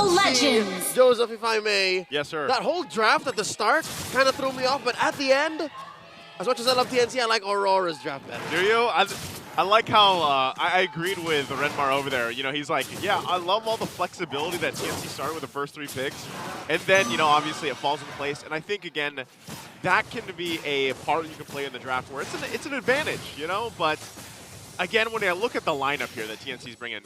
TNC. Legends. Joseph, if I may. Yes, sir. That whole draft at the start kind of threw me off, but at the end, as much as I love TNC, I like Aurora's draft better. Do you? I like how I agreed with Renmar over there. You know, he's like, yeah, I love all the flexibility that TNC started with the first 3 picks. And then, you know, obviously it falls into place. And I think, again, that can be a part you can play in the draft where it's an advantage, you know? But, again, when I look at the lineup here that TNC's bringing,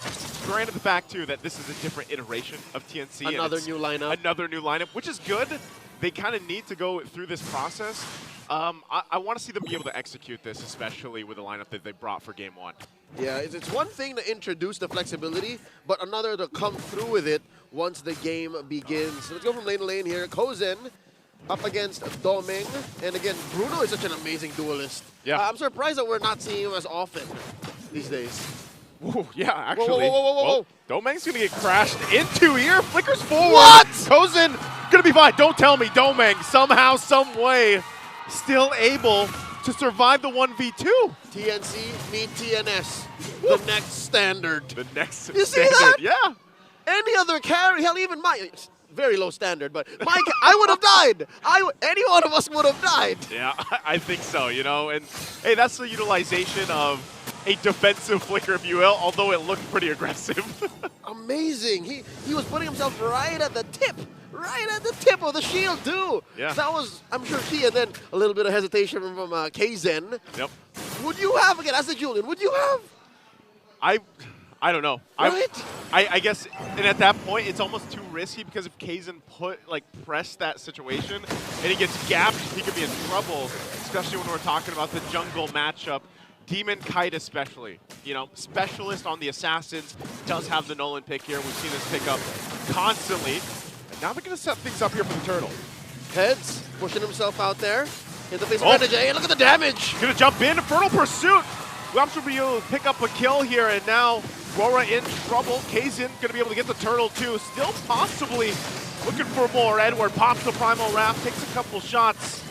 granted the fact, too, that this is a different iteration of TNC. Another new lineup. Another new lineup, which is good. They kind of need to go through this process. I want to see them be able to execute this, especially with the lineup that they brought for Game 1. Yeah, it's one thing to introduce the flexibility, but another to come through with it once the game begins. So let's go from lane to lane here. Kozen up against Doming. And again, Bruno is such an amazing duelist. Yeah. I'm surprised that we're not seeing him as often these days. Ooh, yeah, actually. Whoa. Domeng's going to get crashed into here. Flickers forward. What? Kozen going to be fine. Don't tell me Domeng somehow, some way, still able to survive the 1v2. TNC meet TNS. The next standard. The next You see standard. that? Yeah. Any other carry, hell, even my very low standard, but I would have died. Any one of us would have died. Yeah, I think so, you know. And, hey, that's the utilization of a defensive flicker, if you will, although it looked pretty aggressive. Amazing. He was putting himself right at the tip of the shield, too. Yeah. That was, I'm sure, key. And then a little bit of hesitation from Kzen. Yep. Would you have, again, as a Julian, would you have? I don't know. Right? I guess, and at that point, it's almost too risky because if Kzen press that situation and he gets gapped, he could be in trouble, especially when we're talking about the jungle matchup. Demon Kite especially, you know, specialist on the assassins, does have the Nolan pick here. We've seen this pick up constantly. And now they're going to set things up here for the turtle. Heads pushing himself out there in the face of Oh. Renegade. Hey, look at the damage. Going to jump in, Infernal Pursuit. Wamps will be able to pick up a kill here, and now RORA in trouble. Kzen going to be able to get the turtle too. Still possibly looking for more. Edward pops the Primal Wrath, takes a couple shots.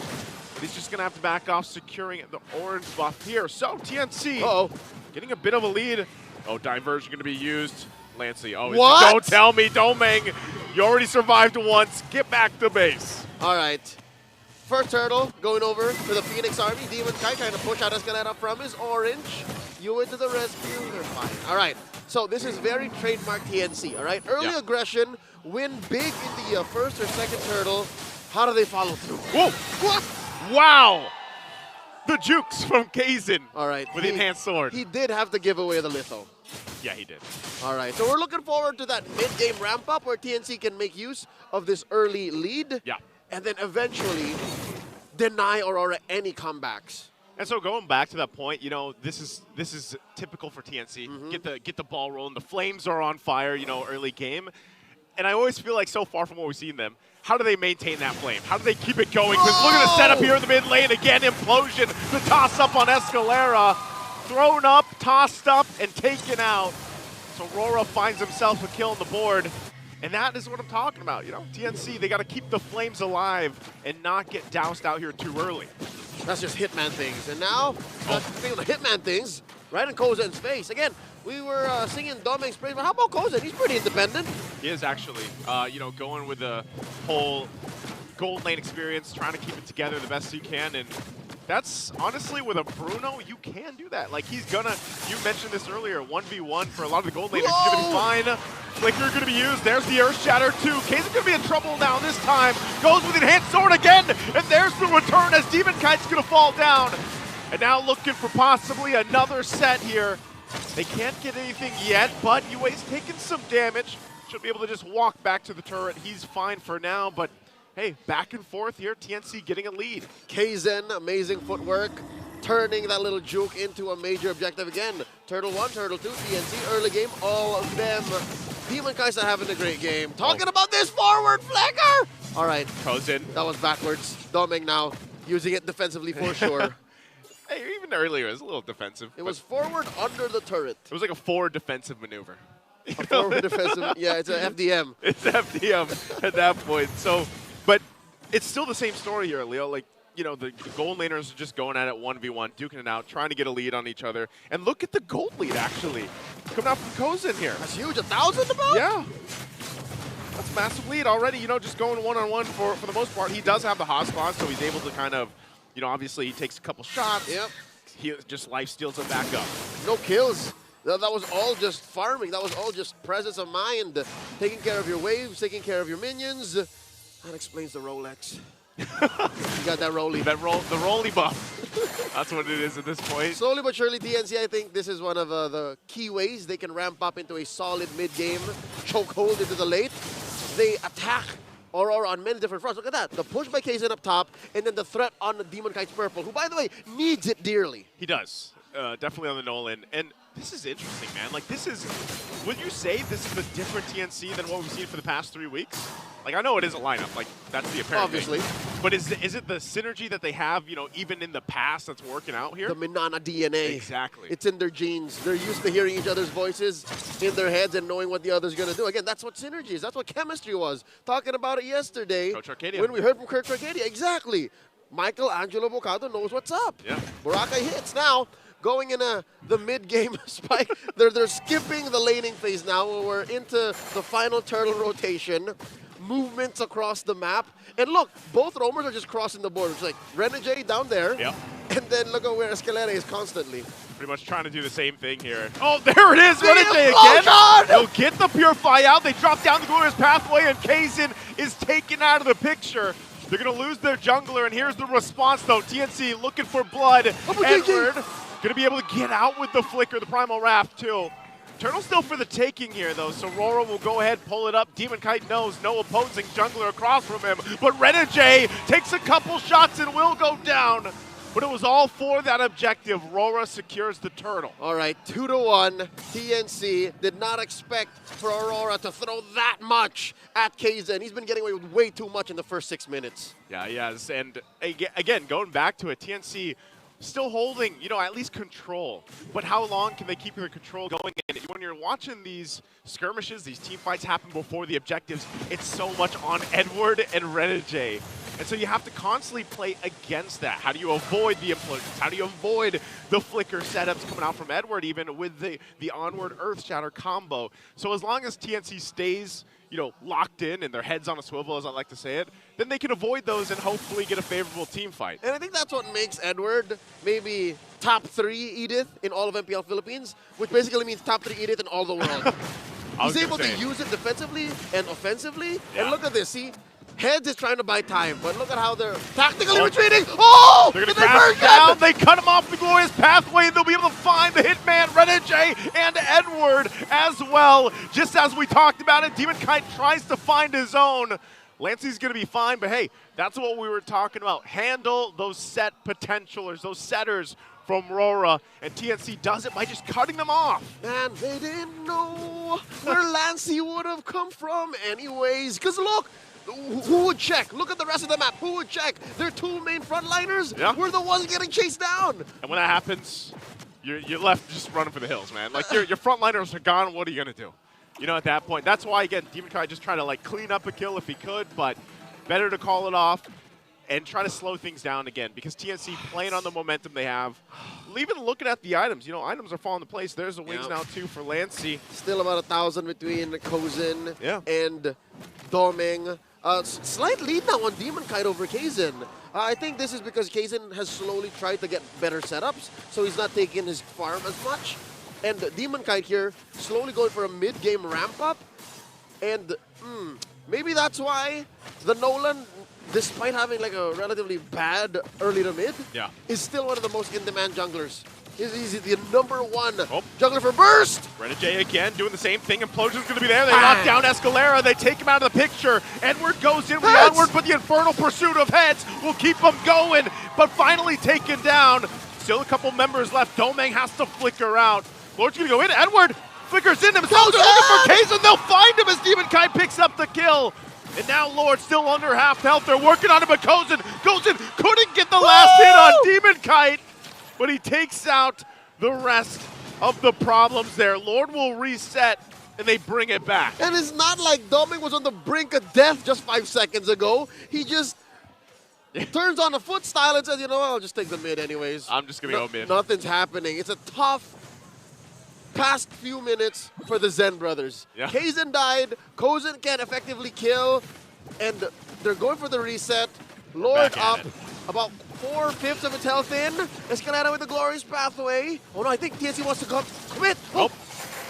But he's just going to have to back off, securing the orange buff here. So TNC getting a bit of a lead. Oh, Diversion going to be used. Lancey, oh, What? Don't tell me, Domeng. You already survived once. Get back to base. All right. First turtle going over to the Phoenix Army. Demon Kite trying to push out Escaleta from his orange. You into the rescue. They're fine. All right. So this is very trademark TNC. All right. Early aggression. Win big in the first or second turtle. How do they follow through? Whoa. What? Wow. The jukes from Kzen. All right. With the enhanced sword. He did have to give away the litho. Yeah, he did. All right. So we're looking forward to that mid-game ramp-up where TNC can make use of this early lead. Yeah. And then eventually deny Aurora any comebacks. And so going back to that point, you know, this is typical for TNC. Get the ball rolling. The flames are on fire, you know, early game. And I always feel like so far from what we've seen them, how do they maintain that flame? How do they keep it going? Because look at the setup here in the mid lane. Again, implosion. The toss up on Escalera. Thrown up, tossed up, and taken out. So RORA finds himself a kill on the board. And that is what I'm talking about, you know? TNC, they got to keep the flames alive and not get doused out here too early. That's just Hitman things. And now, speaking of Hitman things, right in Kozen's face. Again, we were singing Domeng's praise, but how about Kozen? He's pretty independent. He is actually, you know, going with the whole gold lane experience, trying to keep it together the best he can. And that's honestly, with a Bruno, you can do that. Like, he's gonna, you mentioned this earlier, 1v1 for a lot of the gold laners. He's gonna be fine. Flicker gonna be used. There's the Earth Shatter too. Kzen's gonna be in trouble now this time. Goes with enhanced sword again. And there's the return as Demon Kite's gonna fall down. And now looking for possibly another set here. They can't get anything yet, but UA's taking some damage. Should be able to just walk back to the turret. He's fine for now, but hey, back and forth here, TNC getting a lead. Kzen, amazing footwork, turning that little juke into a major objective again. Turtle 1, Turtle 2, TNC, early game, all of them. Demon Kai'Sa having a great game. Talking about this forward flicker! All right. Kozen. That was backwards. Domeng now using it defensively for sure. Hey, even earlier, it was a little defensive. It was forward under the turret. It was like a forward defensive maneuver. A forward defensive, yeah, it's an FDM. It's FDM at that point. So, but it's still the same story here, Leo. Like, you know, the gold laners are just going at it 1v1, duking it out, trying to get a lead on each other. And look at the gold lead, actually, coming out from Kozen here. That's huge, 1,000 about? Yeah. massive lead already, you know, just going one-on-one for the most part. He does have the hot spot, so he's able to kind of, you know, obviously he takes a couple shots. Yep. He just life steals him back up. No kills. That was all just farming. That was all just presence of mind. Taking care of your waves, taking care of your minions. That explains the Rolex. You got that Rolly. The Rolly buff. That's what it is at this point. Slowly but surely, TNC, I think this is one of the key ways they can ramp up into a solid mid-game chokehold into the late. They attack Aurora on many different fronts. Look at that. The push by Kaizen up top, and then the threat on the Demon Kite's Purple, who, by the way, needs it dearly. He does. Definitely on the Nolan. And this is interesting, man. Like, this is... Would you say this is a different TNC than what we've seen for the past 3 weeks? Like, I know it is a lineup. Like, that's the apparent Obviously. thing. But is it the synergy that they have, you know, even in the past that's working out here? The Minana DNA. Exactly. It's in their genes. They're used to hearing each other's voices in their heads and knowing what the other's going to do. Again, that's what synergy is. That's what chemistry was. Talking about it yesterday. Coach Arcadia. When we heard from Coach Arcadia. Exactly. Michael Angelo Bocado knows what's up. Yeah. Boracay hits now. Going in the mid-game spike. They're skipping the laning phase now. We're into the final turtle rotation. Movements across the map. And look, both roamers are just crossing the board. It's like Renegade down there. Yep. And then look at where Escalera is constantly. Pretty much trying to do the same thing here. Oh, there it is! Renegade Oh, again! God! They'll get the Purify out. They drop down the Glorious Pathway, and Kaizen is taken out of the picture. They're going to lose their jungler, and here's the response, though. TNC looking for blood. Oh, Edward going to be able to get out with the Flicker, the Primal Wrath, too. Turtle still for the taking here, though, so RORA will go ahead, pull it up. Demon Kite knows no opposing jungler across from him, but Renegade takes a couple shots and will go down. But it was all for that objective. RORA secures the turtle. All right, 2-1. TNC did not expect for Aurora to throw that much at Kaizen. He's been getting away with way too much in the first 6 minutes. Yeah, he has. And again, going back to it, TNC still holding, you know, at least control. But how long can they keep their control going? And when you're watching these skirmishes, these team fights happen before the objectives, it's so much on Edward and Renegade. And so you have to constantly play against that. How do you avoid the implosions? How do you avoid the flicker setups coming out from Edward, even with the onward Earth Shatter combo? So as long as TNC stays, you know, locked in and their heads on a swivel, as I like to say it, then they can avoid those and hopefully get a favorable team fight. And I think that's what makes Edward maybe top 3 Edith in all of MPL Philippines, which basically means top 3 Edith in all the world. He's able to use it defensively and offensively. Yeah. And look at this, see? Heads is trying to buy time, but look at how they're tactically retreating. Oh! They're going to crash down. They cut him off the Glorious Pathway, and they'll be able to find the Hitman, Renegade, and Edward as well. Just as we talked about it, Demon Kite tries to find his own. Lancey's going to be fine, but hey, that's what we were talking about. Handle those set potentialers, those setters from RORA, and TNC does it by just cutting them off. Man, they didn't know where Lancey would have come from anyways, because look, who would check? Look at the rest of the map. Who would check? Their 2 main frontliners were the ones getting chased down. And when that happens, you're left just running for the hills, man. Like, your frontliners are gone. What are you going to do? You know, at that point. That's why, again, Demon Kite just trying to, like, clean up a kill if he could, but better to call it off and try to slow things down again, because TNC playing on the momentum they have. Even looking at the items, you know, items are falling into place. There's the wings now, too, for Lancey. Still about 1,000 between Kozen and Doming. Slight lead now on Demon Kite over Kaizen. I think this is because Kaizen has slowly tried to get better setups, so he's not taking his farm as much. And Demon Kite here slowly going for a mid-game ramp-up. And maybe that's why the Nolan, despite having like a relatively bad early to mid, is still one of the most in-demand junglers. He's the #1 jungler for burst. Renegade again doing the same thing. Implosion's going to be there. They knock down Escalera. They take him out of the picture. Edward goes in with the onward, but the infernal pursuit of heads will keep them going. But finally taken down. Still a couple members left. Domeng has to flicker out. Lord's going to go in. Edward flickers in himself. They're looking for Kaizen. They'll find him as Demon Kite picks up the kill. And now Lord still under half health. They're working on him, but Kozen couldn't get the last hit on Demon Kite. But he takes out the rest of the problems there. Lord will reset, and they bring it back. And it's not like Doming was on the brink of death just 5 seconds ago. He just turns on the foot style and says, you know what, I'll just take the mid anyways. I'm just going to go mid. Nothing's happening. It's a tough past few minutes for the Zen brothers. Yeah. Kaizen died, Kozen can't effectively kill, and they're going for the reset. Lord up, about 4/5 of its health in. Escalada with the glorious pathway. Oh no, I think TNC wants to commit. Oh.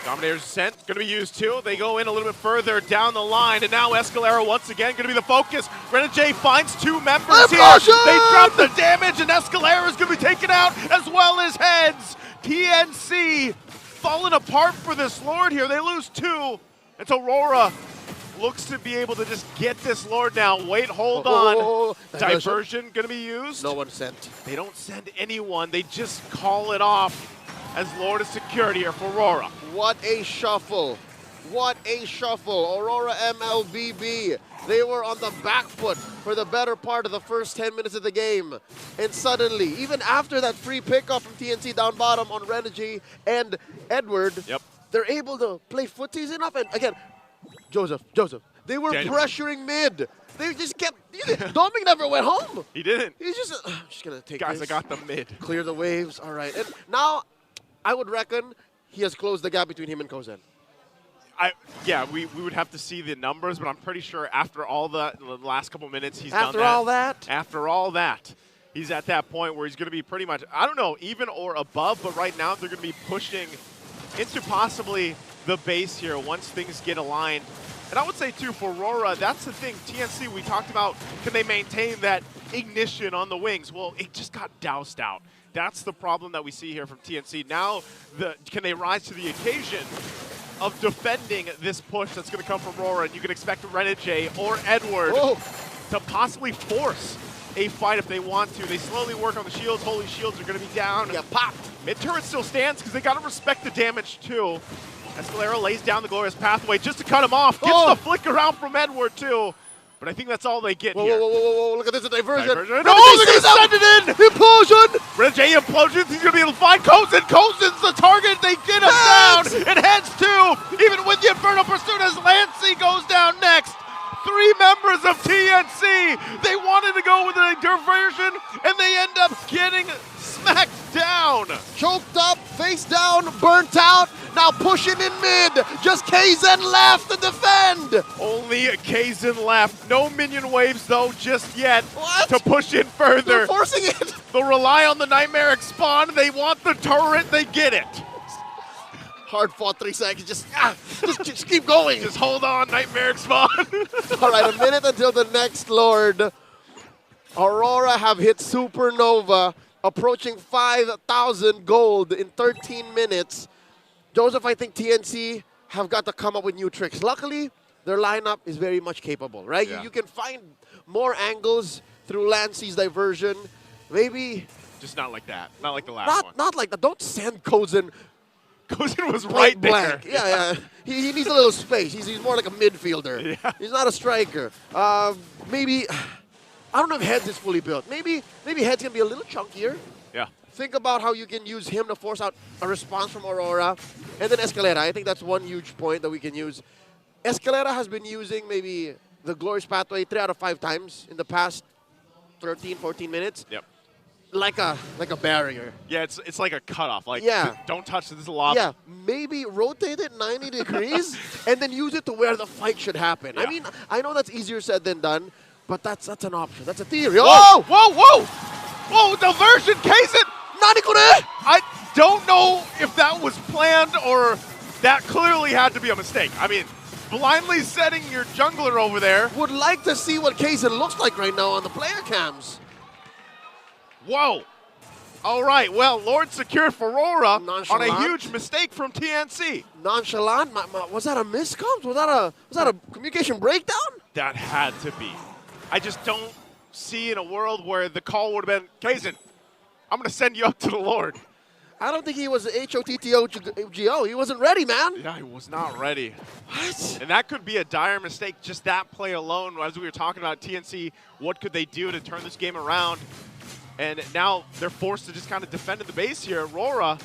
Dominator's Ascent going to be used too. They go in a little bit further down the line, and now Escalera once again going to be the focus. Renegade finds 2 members here. They drop the damage, and Escalera is going to be taken out as well as Heads. TNC falling apart for this Lord here. They lose 2, and so RORA looks to be able to just get this Lord now. Wait, hold on. Diversion going to be used. No one sent. They don't send anyone. They just call it off as Lord is secured here for RORA. What a shuffle. What a shuffle. Aurora MLBB. They were on the back foot for the better part of the first 10 minutes of the game. And suddenly, even after that free pickup from TNC down bottom on Renegade and Edward, they're able to play footsies enough. And again, Joseph, they were pressuring mid. They just kept, Dominic never went home. He didn't. He's just, I'm just going to take Guys, this. I got the mid. Clear the waves. All right. And now, I would reckon he has closed the gap between him and Kozen. Yeah, we would have to see the numbers, but I'm pretty sure after all the last couple minutes he's done that. After all that, he's at that point where he's going to be pretty much, I don't know, even or above, but right now they're going to be pushing into possibly the base here once things get aligned. And I would say, too, for RORA, that's the thing. TNC, we talked about, can they maintain that ignition on the wings? Well, it just got doused out. That's the problem that we see here from TNC. Now, can they rise to the occasion of defending this push that's going to come from RORA? And you can expect Renegade or Edward to possibly force a fight if they want to. They slowly work on the shields. Holy shields are going to be down. Yeah, popped. Mid-turret still stands because they got to respect the damage, too. Escalera lays down the glorious pathway just to cut him off. Gets the flick around from Edward, too. But I think that's all they get here. Whoa, look at this, a diversion. Oh, they're going to send it in! Implosion! Renegade implosions, he's going to be able to find Kozen. Kozen's the target, they get him down! And Heads too, even with the Inferno Pursuit as Lancey goes down next. 3 members of TNC, they wanted to go with a diversion, and they end up getting smacked down. Choked up, face down, burnt out, now pushing in mid. Just Kaizen left to defend. Only Kaizen left. No minion waves, though, just yet to push in further. They're forcing it. They'll rely on the Nightmaric spawn. They want the turret, they get it. Hard fought 3 seconds, just keep going. Just hold on, Nightmaric spawn. All right, a minute until the next Lord. Aurora have hit Supernova, approaching 5,000 gold in 13 minutes. Joseph, I think TNC have got to come up with new tricks. Luckily, their lineup is very much capable, right? Yeah. You can find more angles through Lancey's diversion. Maybe... Just not like that. Not like the last one. Not like that. Don't send Kozen. Kozen was right there. Yeah. He needs a little space. He's more like a midfielder. Yeah. He's not a striker. Maybe... I don't know if Heads is fully built. Maybe Heads can be a little chunkier. Yeah. Think about how you can use him to force out a response from Aurora. And then Escalera. I think that's one huge point that we can use. Escalera has been using maybe the Glorious Pathway 3 out of 5 times in the past 13, 14 minutes. Yep. Like a barrier. Yeah, it's like a cutoff. Like, don't touch this lob. Yeah, maybe rotate it 90 degrees and then use it to where the fight should happen. Yeah. I mean, I know that's easier said than done, but that's an option. That's a theory. Whoa! Whoa, diversion, Kaizen! Nani kore? I don't know if that was planned or that clearly had to be a mistake. I mean, blindly setting your jungler over there. Would like to see what Kaizen looks like right now on the player cams. Whoa. All right, well, Lord secured for RORA on a huge mistake from TNC. Nonchalant? Was that a miscom? Was that a communication breakdown? That had to be. I just don't see in a world where the call would have been, Kaizen, I'm going to send you up to the Lord. I don't think he was HOTTO-GO. He wasn't ready, man. Yeah, he was not ready. What? And that could be a dire mistake, just that play alone. As we were talking about TNC, what could they do to turn this game around? And now they're forced to just kind of defend at the base here. RORA,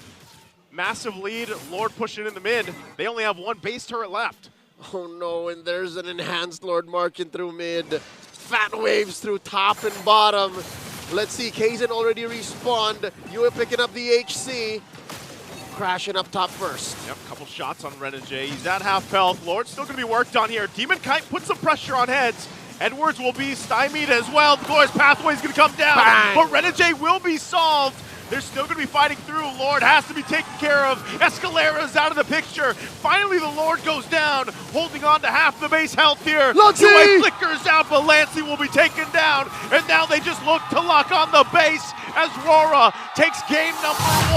massive lead, Lord pushing in the mid. They only have 1 base turret left. Oh no, and there's an enhanced Lord marching through mid. Fat waves through top and bottom. Let's see, Kaizen already respawned. Yue picking up the HC. crashing up top first. Yep, couple shots on Renegade. He's at half health. Lord's still going to be worked on here. Demon Kite puts some pressure on heads. Edwards will be stymied as well. Glorious Pathway is going to come down, Bang. but Renegade will be solved. They're still going to be fighting through. Lord has to be taken care of. Escalera's out of the picture. Finally, the Lord goes down, holding on to half the base health here. Lancey! UA flickers out, but Lancey will be taken down. And now they just look to lock on the base as RORA takes game number 1.